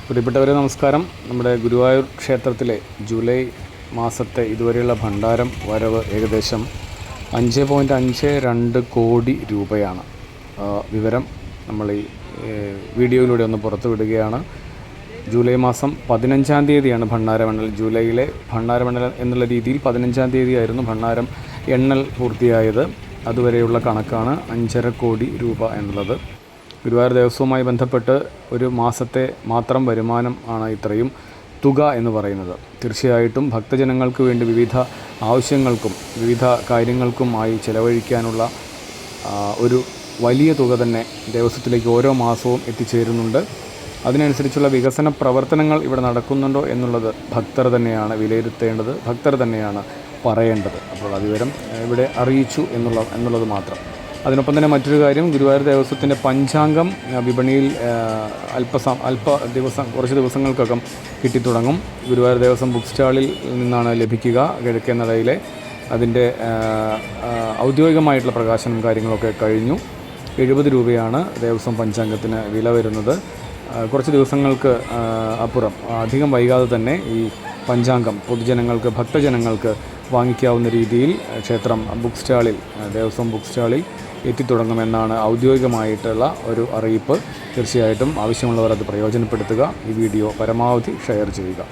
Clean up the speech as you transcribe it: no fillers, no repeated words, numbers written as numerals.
പ്രിയപ്പെട്ടവരെ നമസ്കാരം. നമ്മുടെ ഗുരുവായൂർ ക്ഷേത്രത്തിലെ ജൂലൈ മാസത്തെ ഇതുവരെയുള്ള ഭണ്ഡാരം വരവ് ഏകദേശം 5.52 കോടി രൂപയാണ്. വിവരം നമ്മൾ ഈ വീഡിയോയിലൂടെ ഒന്ന് പുറത്തു വിടുകയാണ്. ജൂലൈ മാസം 15-ാം തീയതിയാണ് ഭണ്ഡാരമണ്ണൽ. ജൂലൈയിലെ ഭണ്ഡാരമണ്ണൽ എന്നുള്ള രീതിയിൽ 15-ാം തീയതിയായിരുന്നു ഭണ്ഡാരം എണ്ണൽ പൂർത്തിയായത്. അതുവരെയുള്ള കണക്കാണ് 5.5 കോടി രൂപ എന്നുള്ളത്. ഗുരുവായൂർ ദേവസ്വവുമായി ബന്ധപ്പെട്ട് ഒരു മാസത്തെ മാത്രം വരുമാനം ആണ് ഇത്രയും തുക എന്ന് പറയുന്നത്. തീർച്ചയായിട്ടും ഭക്തജനങ്ങൾക്ക് വേണ്ടി വിവിധ ആവശ്യങ്ങൾക്കും വിവിധ കാര്യങ്ങൾക്കുമായി ചെലവഴിക്കാനുള്ള ഒരു വലിയ തുക തന്നെ ദേവസ്വത്തിലേക്ക് ഓരോ മാസവും എത്തിച്ചേരുന്നുണ്ട്. അതിനനുസരിച്ചുള്ള വികസന പ്രവർത്തനങ്ങൾ ഇവിടെ നടക്കുന്നുണ്ടോ എന്നുള്ളത് ഭക്തർ തന്നെയാണ് വിലയിരുത്തേണ്ടത്, ഭക്തർ തന്നെയാണ് പറയേണ്ടത്. അപ്പോൾ ആ വിവരം ഇവിടെ അറിയിച്ചു എന്നുള്ളത് മാത്രം. അതിനൊപ്പം തന്നെ മറ്റൊരു കാര്യം, ഗുരുവായൂർ ദേവസ്വത്തിൻ്റെ പഞ്ചാംഗം വിപണിയിൽ കുറച്ച് ദിവസങ്ങൾക്കകം കിട്ടിത്തുടങ്ങും. ഗുരുവായൂർ ദേവസ്വം ബുക്ക് സ്റ്റാളിൽ നിന്നാണ് ലഭിക്കുക. കിഴക്കേ നടയിലെ അതിൻ്റെ ഔദ്യോഗികമായിട്ടുള്ള പ്രകാശനം കാര്യങ്ങളൊക്കെ കഴിഞ്ഞു. 70 രൂപയാണ് ദേവസ്വം പഞ്ചാംഗത്തിന് വില വരുന്നത്. കുറച്ച് ദിവസങ്ങൾക്ക് അപ്പുറം അധികം വൈകാതെ തന്നെ ഈ പഞ്ചാംഗം പൊതുജനങ്ങൾക്ക് ഭക്തജനങ്ങൾക്ക് വാങ്ങിക്കാവുന്ന രീതിയിൽ ക്ഷേത്രം ബുക്ക് സ്റ്റാളിൽ ദേവസ്വം ബുക്ക് സ്റ്റാളിൽ എത്തിത്തുടങ്ങുമെന്നാണ് ഔദ്യോഗികമായിട്ടുള്ള ഒരു അറിയിപ്പ്. തീർച്ചയായിട്ടും ആവശ്യമുള്ളവർ അത് പ്രയോജനപ്പെടുത്തുക. ഈ വീഡിയോ പരമാവധി ഷെയർ ചെയ്യുക.